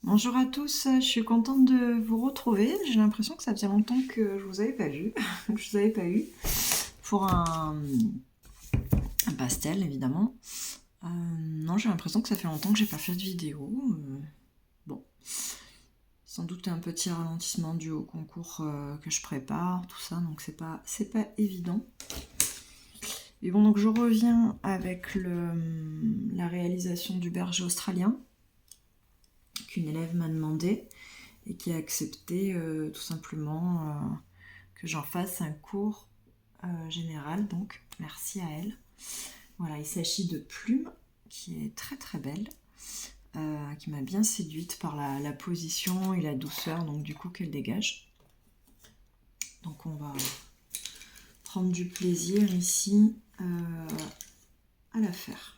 Bonjour à tous, je suis contente de vous retrouver. J'ai l'impression que ça faisait longtemps que je vous avais pas vu, que je vous avais pas eu pour un pastel évidemment. Non, j'ai l'impression que ça fait longtemps que j'ai pas fait de vidéo. Bon, sans doute un petit ralentissement dû au concours que je prépare, tout ça, donc c'est pas évident. Et bon, donc je reviens avec la réalisation du berger australien qu'une élève m'a demandé et qui a accepté tout simplement que j'en fasse un cours général, donc merci à elle. Voilà, il s'agit de Plume, qui est très très belle, qui m'a bien séduite par la position et la douceur, donc du coup qu'elle dégage. Donc on va prendre du plaisir ici à la faire.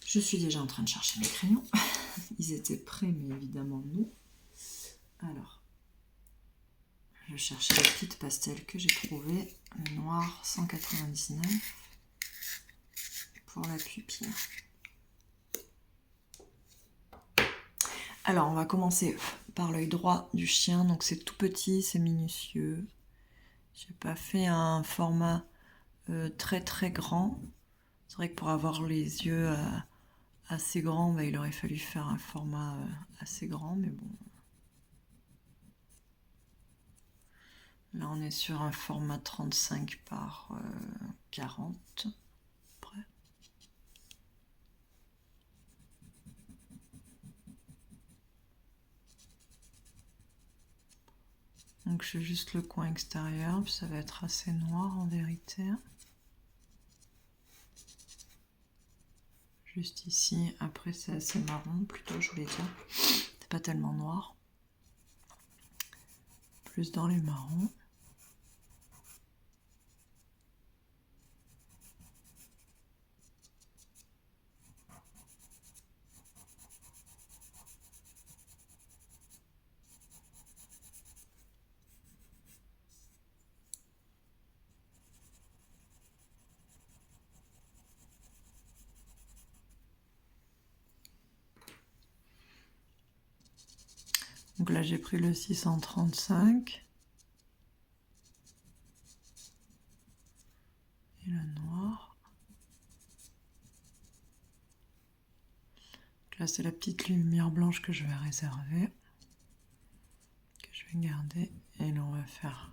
Je suis déjà en train de chercher mes crayons. Ils étaient prêts, mais évidemment non. Alors, je cherchais le kit pastel que j'ai trouvé, le noir 199 pour la pupille. Alors, on va commencer par l'œil droit du chien. Donc, c'est tout petit, c'est minutieux. J'ai pas fait un format très très grand. C'est vrai que pour avoir les yeux assez grands, il aurait fallu faire un format assez grand, mais bon. Là, on est sur un format 35 par 40. Près. Donc, je fais juste le coin extérieur, puis ça va être assez noir en vérité. Juste ici, après c'est assez marron, plutôt je voulais dire. C'est pas tellement noir. Plus dans les marrons. Donc là j'ai pris le 635 et le noir. Donc là c'est la petite lumière blanche que je vais réserver, que je vais garder. Et là on va faire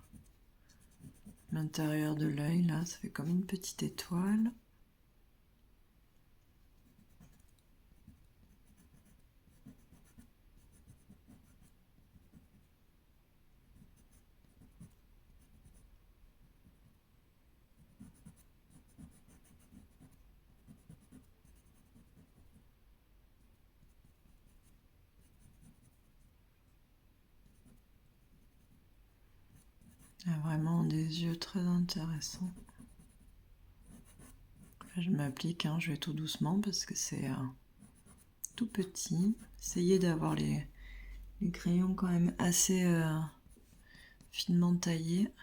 l'intérieur de l'œil, là ça fait comme une petite étoile. Il y a vraiment des yeux très intéressants. Là, je m'applique, je vais tout doucement parce que c'est tout petit. Essayez d'avoir les crayons quand même assez finement taillés.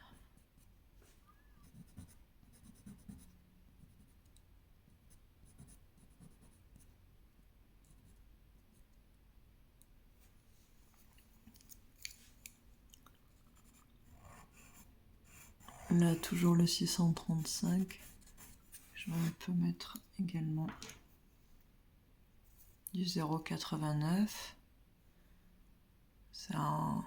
Là, toujours le 635. Je peux mettre également du 0,89. C'est un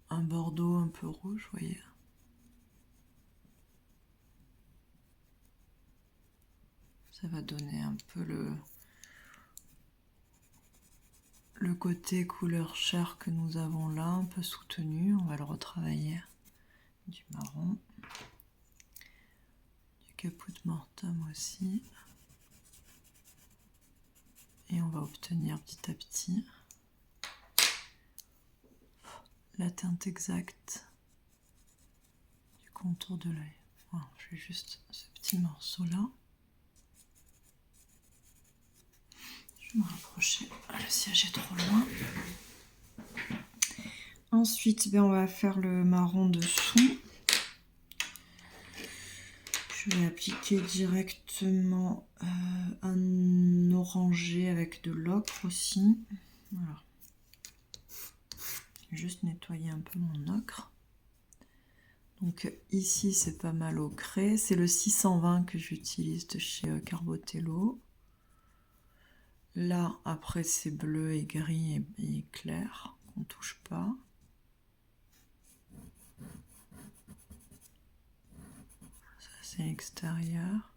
bordeaux un peu rouge, vous voyez. Ça va donner un peu le côté couleur chair que nous avons là, un peu soutenu. On va le retravailler. Du marron. Du caput mortem aussi. Et on va obtenir petit à petit la teinte exacte du contour de l'œil. Voilà, je fais juste ce petit morceau là. Je vais me rapprocher, le siège est trop loin. Ensuite, on va faire le marron dessous. Je vais appliquer directement un orangé avec de l'ocre aussi. Voilà. Juste nettoyer un peu mon ocre. Donc ici c'est pas mal ocré. C'est le 620 que j'utilise de chez Carbotello. Là après c'est bleu et gris et clair qu'on touche pas. Ça c'est l'extérieur.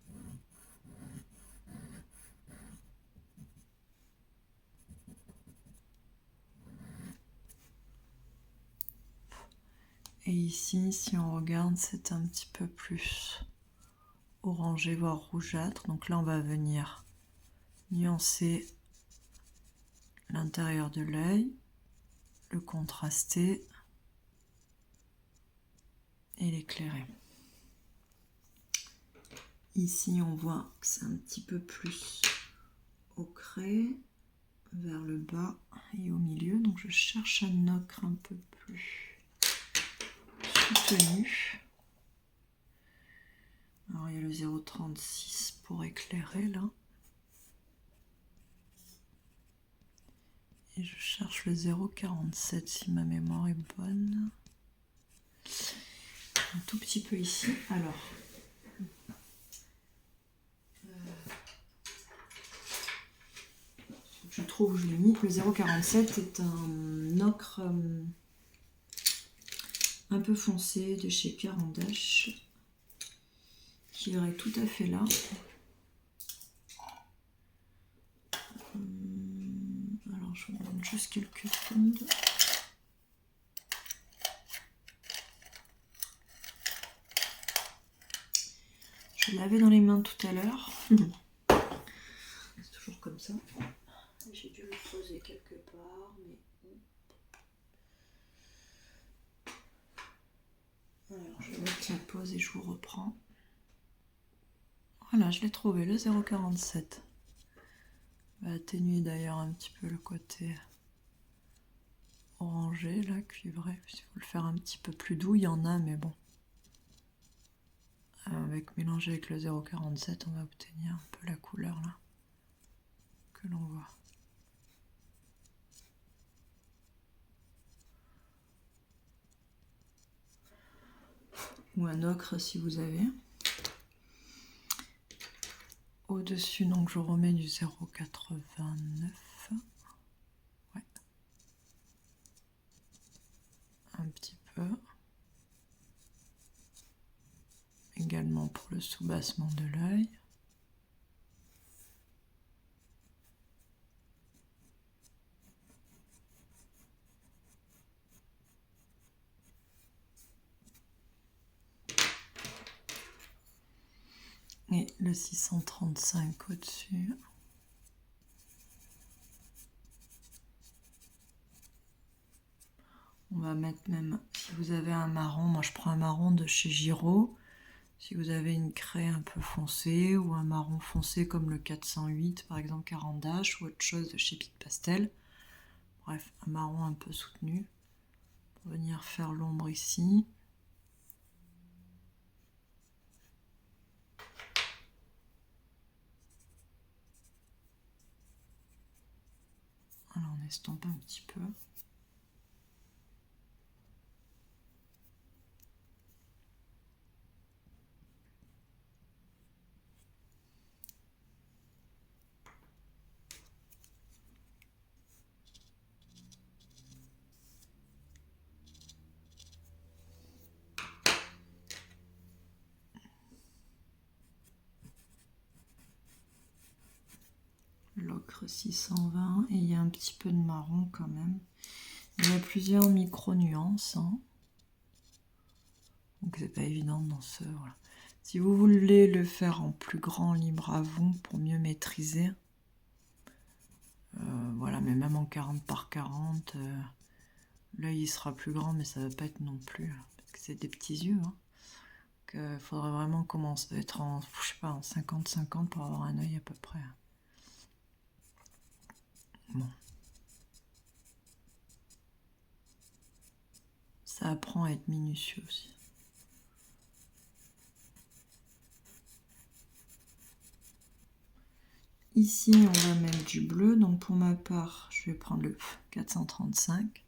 Et ici, si on regarde, c'est un petit peu plus orangé, voire rougeâtre. Donc là, on va venir nuancer l'intérieur de l'œil, le contraster et l'éclairer. Ici, on voit que c'est un petit peu plus ocré vers le bas et au milieu. Donc je cherche un ocre un peu plus soutenu. Alors il y a le 0,36 pour éclairer là. Et je cherche le 0,47 si ma mémoire est bonne. Un tout petit peu ici. Alors, je trouve, je l'ai mis. Le 0,47 est un ocre un peu foncé de chez Caran d'Ache qui irait tout à fait là. Alors, je vous donne juste quelques secondes. Je l'avais dans les mains tout à l'heure. C'est toujours comme ça. J'ai dû le poser quelque part, mais... Alors, je vais mettre la pause et je vous reprends. Voilà, je l'ai trouvé, le 0,47. Va atténuer d'ailleurs un petit peu le côté orangé, là, cuivré. Il faut le faire un petit peu plus doux, il y en a, mais bon. Avec mélangé avec le 0,47, on va obtenir un peu la couleur, là, que l'on voit. Ou un ocre si vous avez. Au-dessus, donc je remets du 0,89. Ouais. Un petit peu. Également pour le soubassement de l'œil. Et le 635 au-dessus. On va mettre même, si vous avez un marron, moi je prends un marron de chez Giraud. Si vous avez une craie un peu foncée ou un marron foncé comme le 408 par exemple Caran d'Ache ou autre chose de chez Pic Pastel. Bref, un marron un peu soutenu pour venir faire l'ombre ici. Alors on estompe un petit peu. L'ocre 620 et il y a un petit peu de marron quand même. Il y a plusieurs micro-nuances. Hein. Donc c'est pas évident dans ce... Voilà. Si vous voulez le faire en plus grand, libre à vous, pour mieux maîtriser, voilà, mais même en 40 par 40, l'œil il sera plus grand, mais ça va pas être non plus, parce que c'est des petits yeux. Hein. Donc, faudrait vraiment commencer à être en, je sais pas, en 50-50 pour avoir un œil à peu près. Bon. Ça apprend à être minutieux aussi. Ici, on va mettre du bleu. Donc pour ma part, je vais prendre le 435.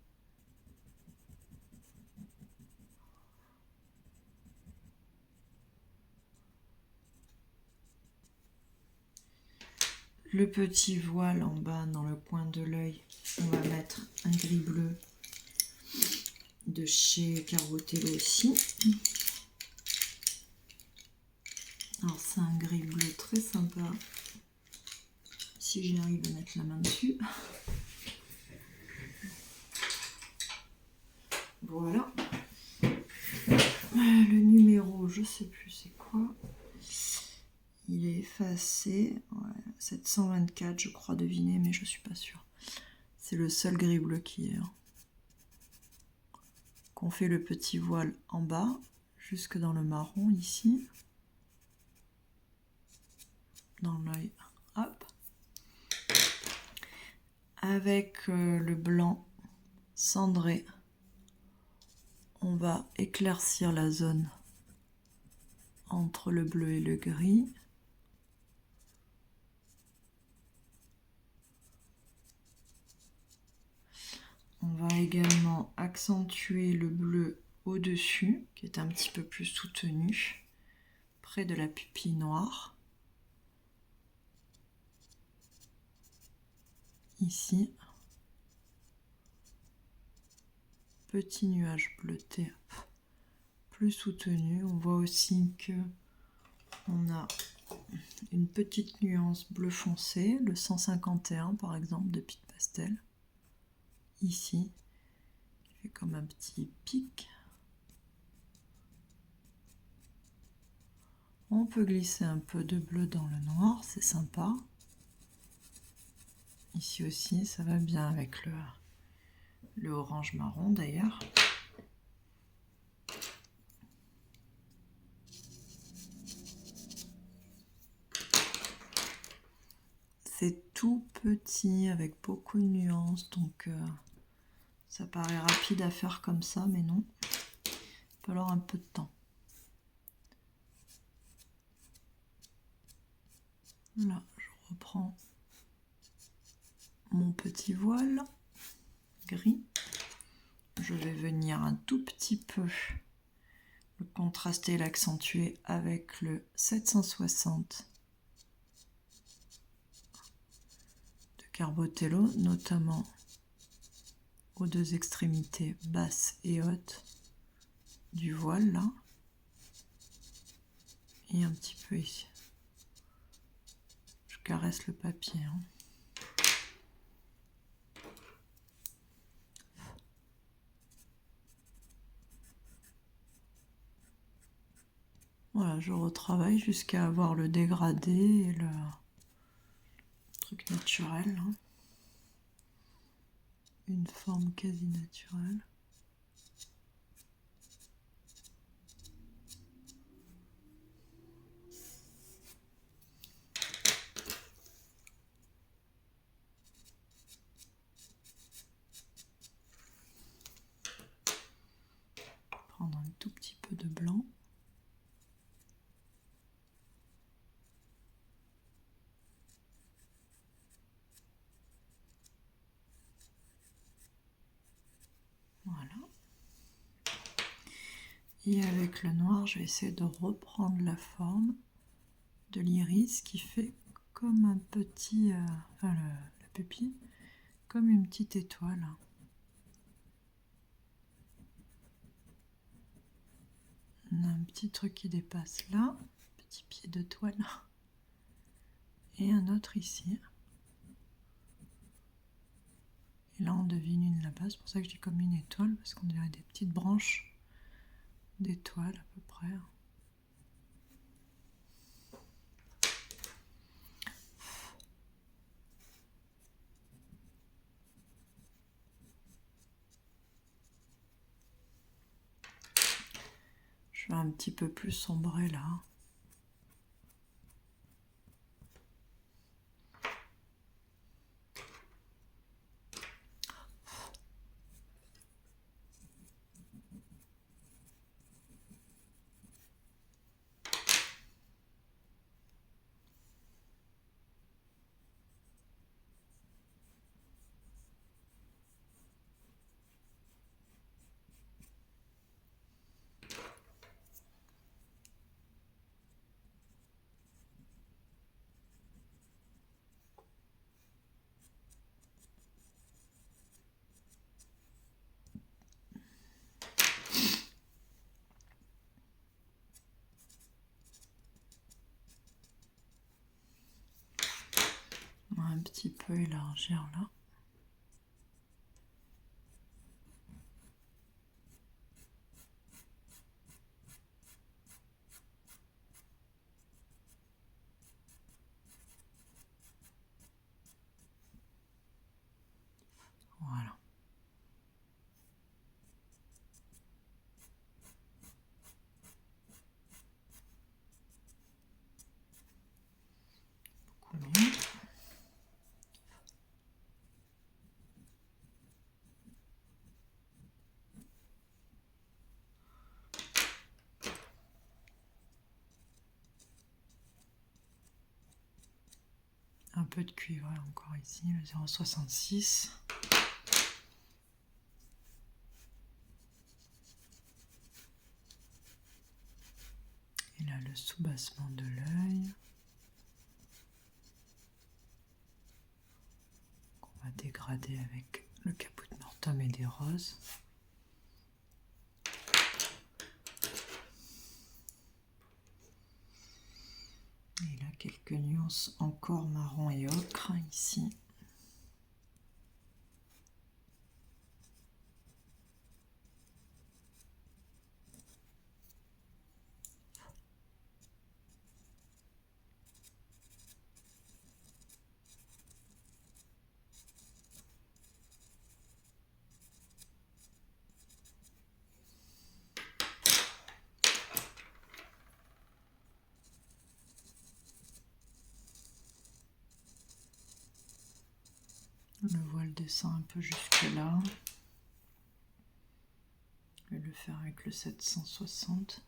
Le petit voile en bas dans le coin de l'œil, on va mettre un gris bleu de chez Carbotello aussi. Alors c'est un gris bleu très sympa. Si j'y arrive à mettre la main dessus. Voilà. Le numéro, je sais plus c'est quoi. Il est effacé. Ouais, 724, je crois deviner, mais je suis pas sûre. C'est le seul gris bleu qui est. Qu'on fait le petit voile en bas, jusque dans le marron ici. Dans l'œil. Hop. Avec le blanc cendré, on va éclaircir la zone entre le bleu et le gris. On va également accentuer le bleu au-dessus, qui est un petit peu plus soutenu, près de la pupille noire. Ici. Petit nuage bleuté, plus soutenu. On voit aussi que on a une petite nuance bleu foncé, le 151 par exemple de Pic Pastel. Ici, qui fait comme un petit pic. On peut glisser un peu de bleu dans le noir, c'est sympa. Ici aussi, ça va bien avec le orange marron d'ailleurs. C'est tout petit avec beaucoup de nuances, donc ça paraît rapide à faire comme ça, mais non. Il va falloir un peu de temps. Là, je reprends mon petit voile gris. Je vais venir un tout petit peu le contraster et l'accentuer avec le 760 de Carbotello, notamment aux deux extrémités basses et hautes du voile là, et un petit peu ici. Je caresse le papier. Voilà, je retravaille jusqu'à avoir le dégradé et le truc naturel. Une forme quasi naturelle. Prendre un tout petit peu de blanc. Voilà. Et avec le noir, je vais essayer de reprendre la forme de l'iris qui fait comme un petit, la pupille, comme une petite étoile. On a un petit truc qui dépasse là, petit pied de toile, et un autre ici. Et là on devine une là-bas, c'est pour ça que je dis comme une étoile, parce qu'on dirait des petites branches d'étoiles à peu près. Je vais un petit peu plus sombrer là. petit peu élargir là. Voilà. Beaucoup mieux. Un peu de cuivre encore ici, le 0,66. Et là, le soubassement de l'œil. On va dégrader avec le caput de mortum et des roses. Et là, quelques nuances encore marron et ocre ici. Le voile descend un peu jusque là. Je vais le faire avec le 760.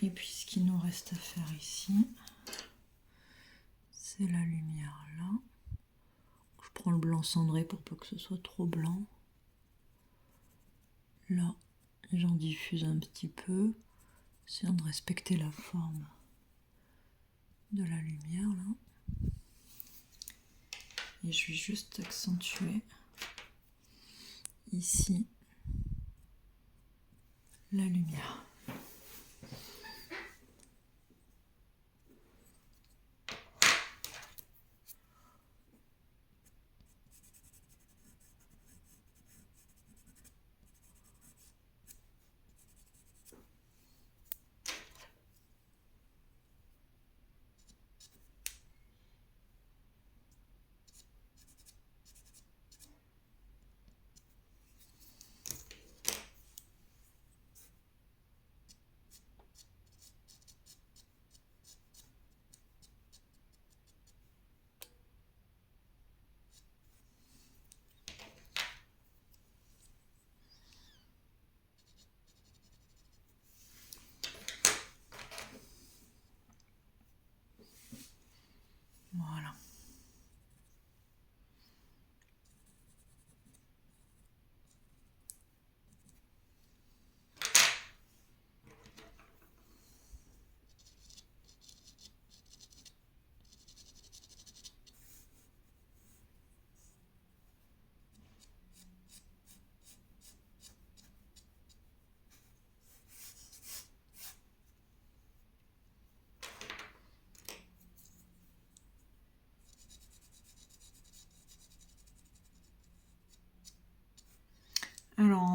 Et puis ce qu'il nous reste à faire ici, c'est la lumière là. Je prends le blanc cendré pour pas que ce soit trop blanc. Là, j'en diffuse un petit peu. Essayant de respecter la forme de la lumière là. Et je vais juste accentuer ici la lumière.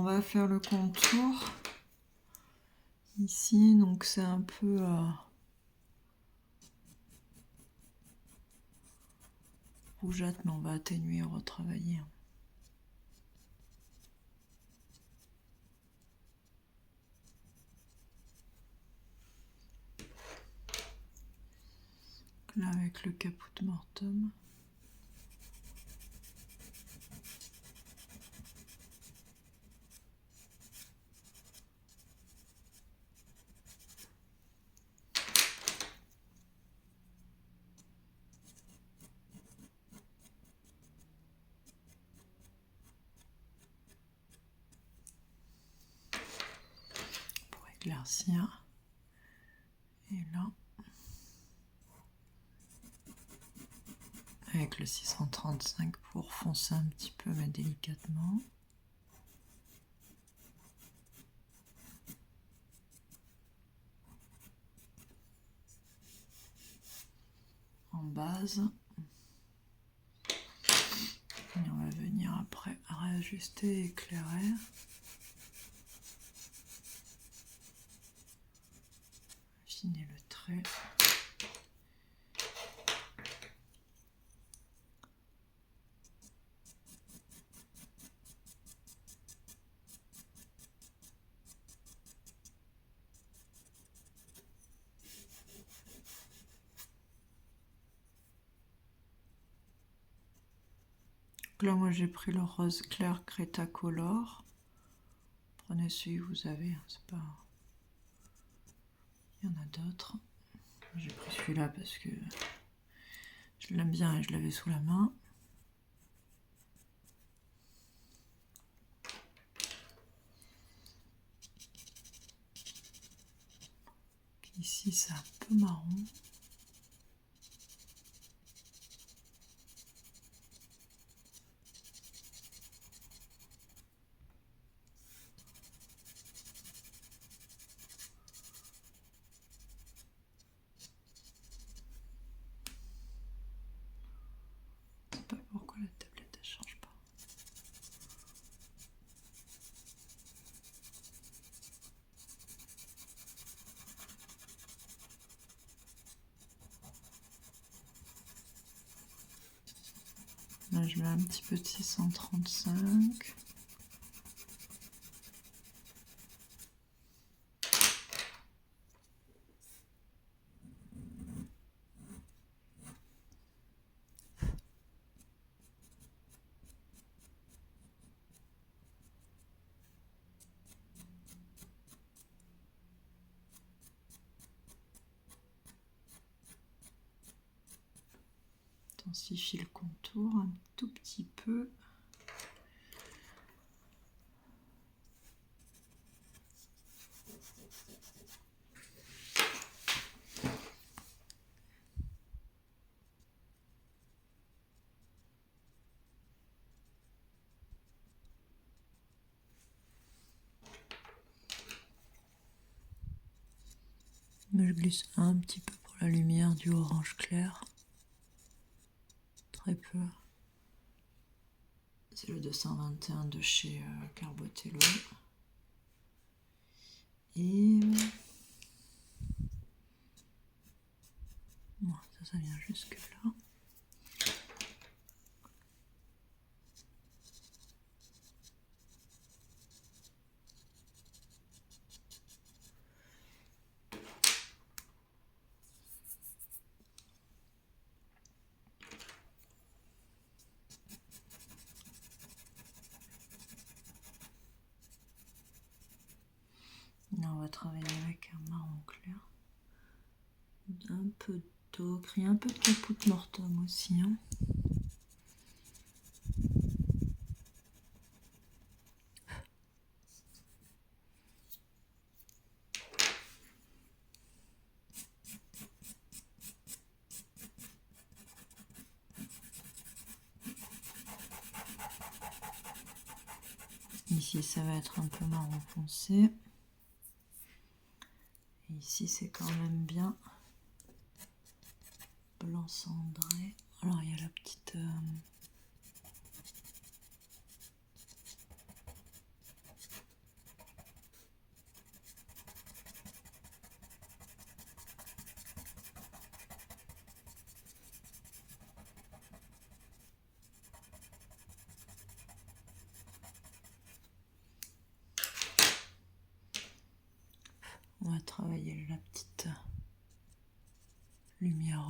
va faire le contour ici, donc c'est un peu rougeâtre, mais on va atténuer et retravailler. Là, avec le caput mortum. Pour éclaircir. Et là, avec le 635 pour foncer un petit peu, mais délicatement. En base. Et on va venir après réajuster et éclairer. Affiner le trait. Là, moi, j'ai pris le rose clair Cretacolor. Prenez celui que vous avez, hein, c'est pas... Il y en a d'autres. J'ai pris celui-là parce que je l'aime bien et je l'avais sous la main. Ici, c'est un peu marron. Je sais pas pourquoi la tablette ne change pas. Là, je mets un petit peu de 635. Intensifie le contour un tout petit peu. Je glisse un petit peu pour la lumière du orange clair. Très peu. C'est le 221 de chez Carbotello. Et bon, ça vient jusque là. Là, on va travailler avec un marron clair. Un peu d'ocre et un peu de caput mortum aussi. Hein. Ici, ça va être un peu marron foncé. Et ici, c'est quand même bien blanc cendré. Alors, il y a la petite...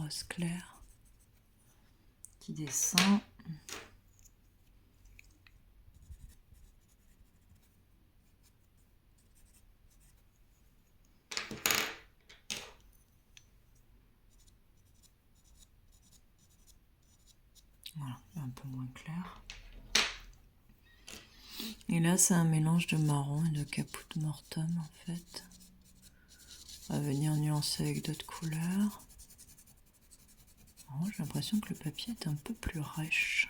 rose clair qui descend. Voilà, un peu moins clair. Et là, c'est un mélange de marron et de caput mortum en fait. On va venir nuancer avec d'autres couleurs. Oh, j'ai l'impression que le papier est un peu plus rêche.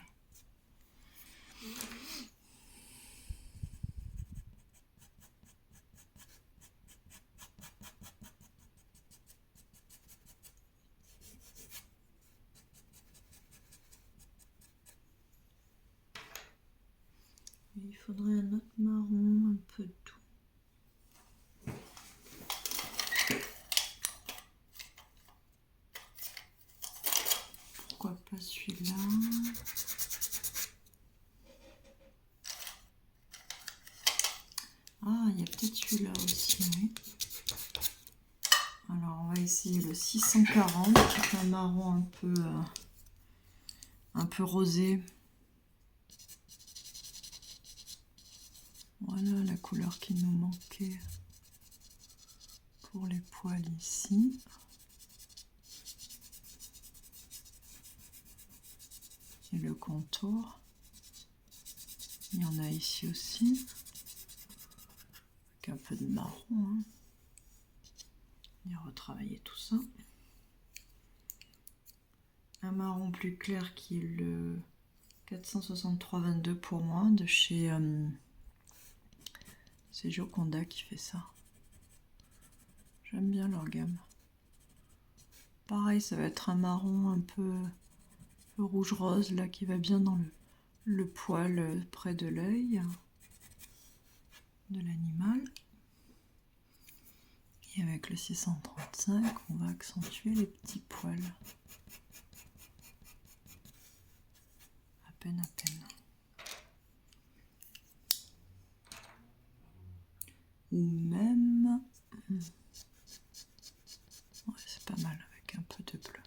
Il faudrait un autre marron un peu doux. Pourquoi pas celui-là? Ah, il y a peut-être celui-là aussi, oui. Alors, on va essayer le 640, qui est un marron un peu rosé. Voilà la couleur qui nous manquait pour les poils ici. Et le contour. Il y en a ici aussi. Avec un peu de marron. Hein. On va retravailler tout ça. Un marron plus clair qui est le 463-22 pour moi, de chez... c'est Joconda qui fait ça. J'aime bien leur gamme. Pareil, ça va être un marron un peu rouge-rose, là, qui va bien dans le poil près de l'œil de l'animal. Et avec le 635, on va accentuer les petits poils. À peine, à peine. Ou même... Ouais, c'est pas mal avec un peu de bleu.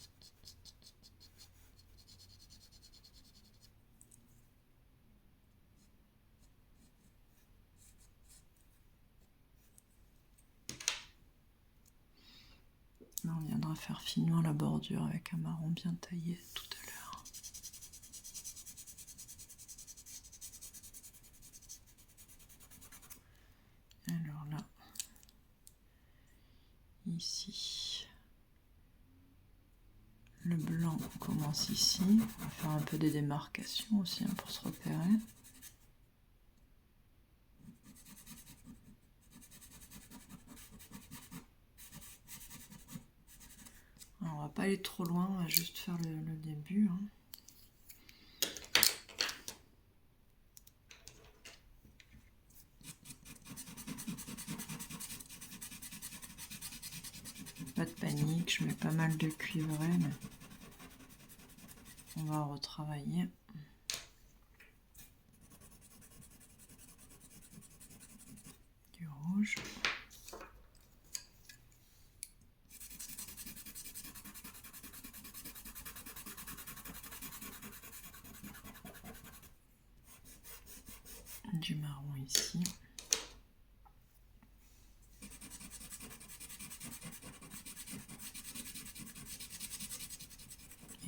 Là, on viendra faire finement la bordure avec un marron bien taillé tout à l'heure. Alors là, ici, le blanc commence ici. On va faire un peu des démarcations aussi hein, pour se repérer. Alors, on va pas aller trop loin, on va juste faire le début. Hein. Pas de panique, je mets pas mal de cuivré, mais on va retravailler. Du rouge. Du marron ici.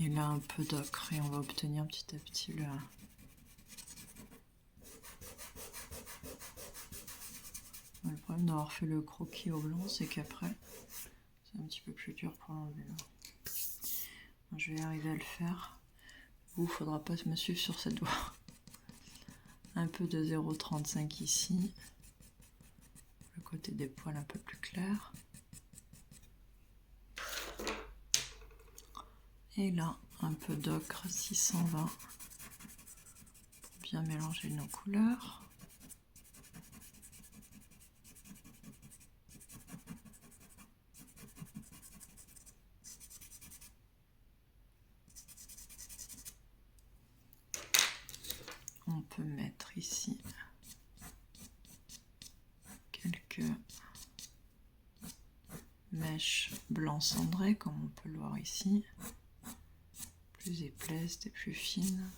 Et là un peu d'ocre et on va obtenir petit à petit le... Le problème d'avoir fait le croquis au blanc, c'est qu'après, c'est un petit peu plus dur pour l'enlever. Je vais arriver à le faire. Vous, faudra pas me suivre sur cette voie. Un peu de 0,35 ici. Le côté des poils un peu plus clair. Et là, un peu d'ocre 620 pour bien mélanger nos couleurs. On peut mettre ici quelques mèche blanc cendré, comme on peut le voir ici, plus épaisse et plus fine.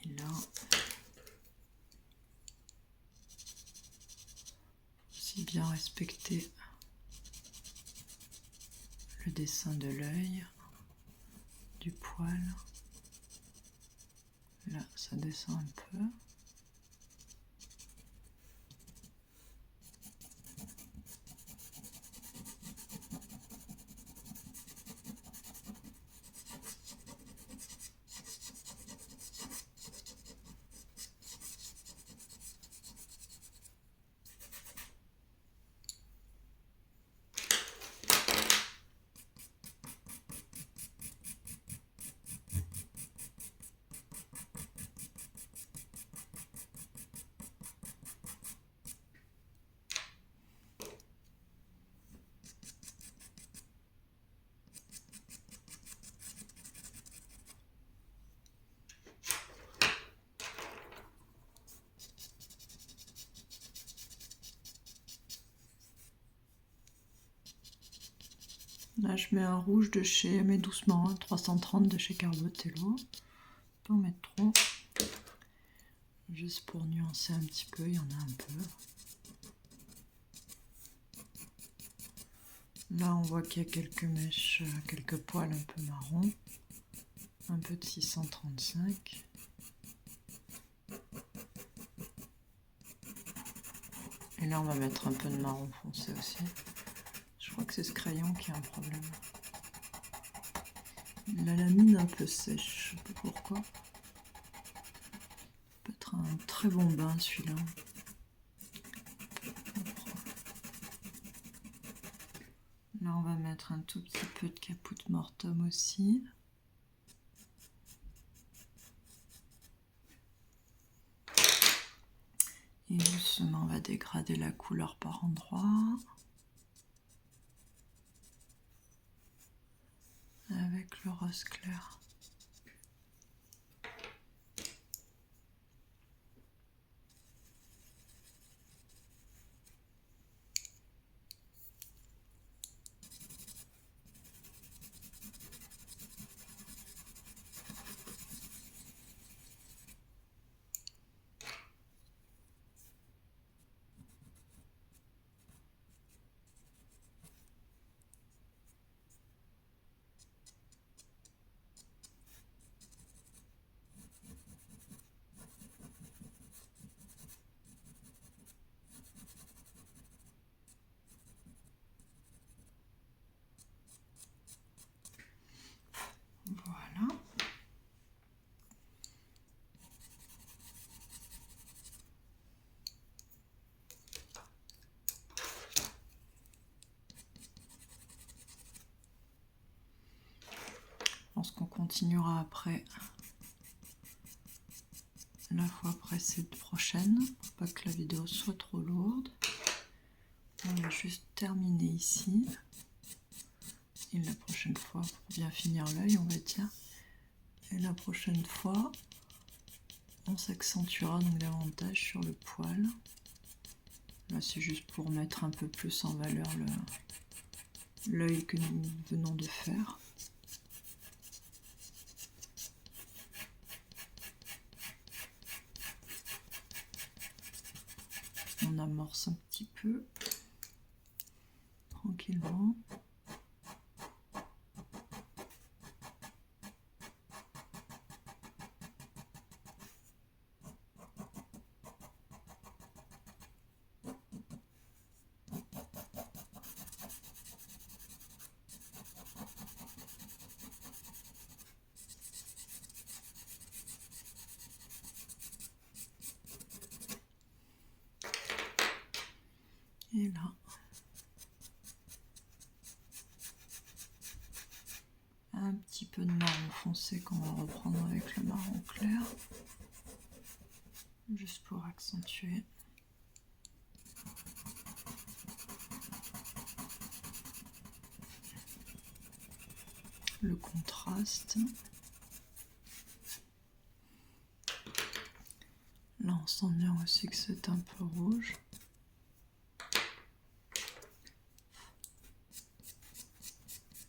Et là, aussi bien respecter le dessin de l'œil, du poil. Là, ça descend un peu. Là, je mets un rouge de chez, mais doucement, 330 de chez Carbotello. Pas en mettre trop. Juste pour nuancer un petit peu, il y en a un peu. Là, on voit qu'il y a quelques mèches, quelques poils un peu marron. Un peu de 635. Et là, on va mettre un peu de marron foncé aussi. Je crois que c'est ce crayon qui a un problème. La lamine un peu sèche, je sais pas pourquoi. Peut-être un très bon bain celui-là. Là, on va mettre un tout petit peu de caput mortum aussi. Et doucement, on va dégrader la couleur par endroits. Avec le rose clair. Voilà. Je pense qu'on continuera après, la fois prochaine, pour pas que la vidéo soit trop lourde. On va juste terminer ici. Et la prochaine fois, pour bien finir l'œil, on va dire. Et la prochaine fois, on s'accentuera donc davantage sur le poil. Là, c'est juste pour mettre un peu plus en valeur l'œil que nous venons de faire. On amorce un petit peu, tranquillement. Et là, un petit peu de marron foncé qu'on va reprendre avec le marron clair, juste pour accentuer. contraste. Là, on sent bien aussi que c'est un peu rouge.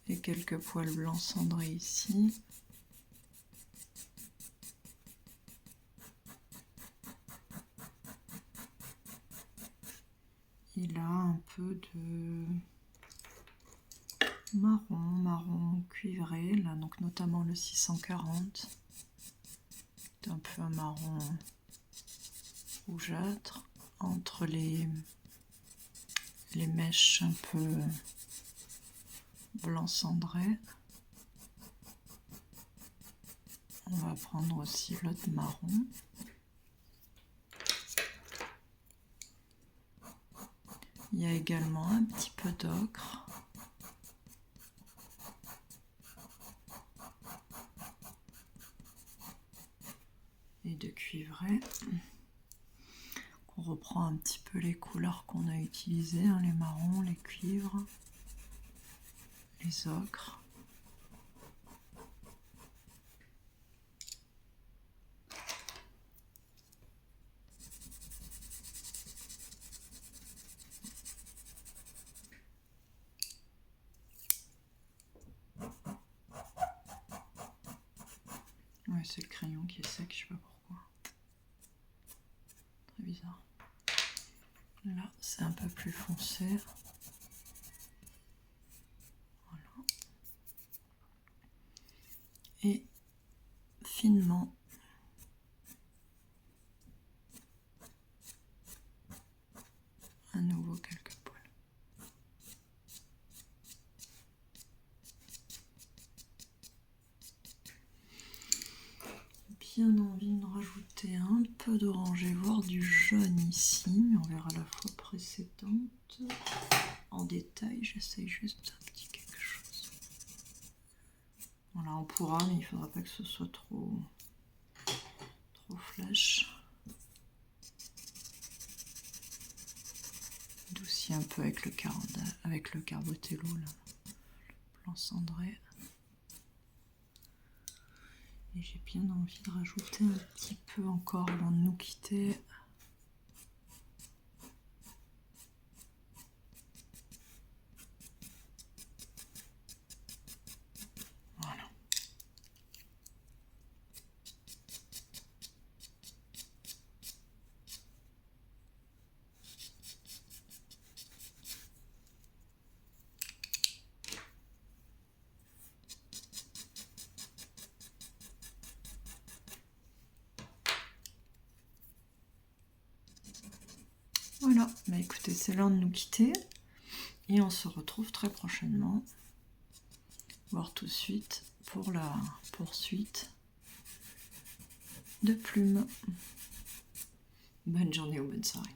Et quelques poils blancs cendrés ici. Et là, un peu de marron cuivré, là, donc notamment le 640. C'est un peu un marron rougeâtre entre les mèches un peu blanc cendré. On va prendre aussi l'autre marron. Il y a également un petit peu d'ocre. Et de cuivré. On reprend un petit peu les couleurs qu'on a utilisées, hein, les marrons, les cuivres, les ocres. Ouais, c'est le crayon qui est sec, je sais pas pourquoi. Très bizarre. Là, c'est un peu plus foncé. Voilà. Et finement. À nouveau quelques poils. Bien envie de rajouter un peu d'orangé, voire du jaune ici, mais on verra la fois précédente. En détail, j'essaye juste un petit quelque chose. Voilà, on pourra, mais il faudra pas que ce soit trop flash. Adouci un peu avec le Carbotello, là, le blanc cendré. Et j'ai bien envie de rajouter un petit peu encore avant de nous quitter. Voilà. Voilà, bah écoutez, c'est l'heure de nous quitter et on se retrouve très prochainement, voire tout de suite, pour la poursuite de plumes. Bonne journée ou bonne soirée.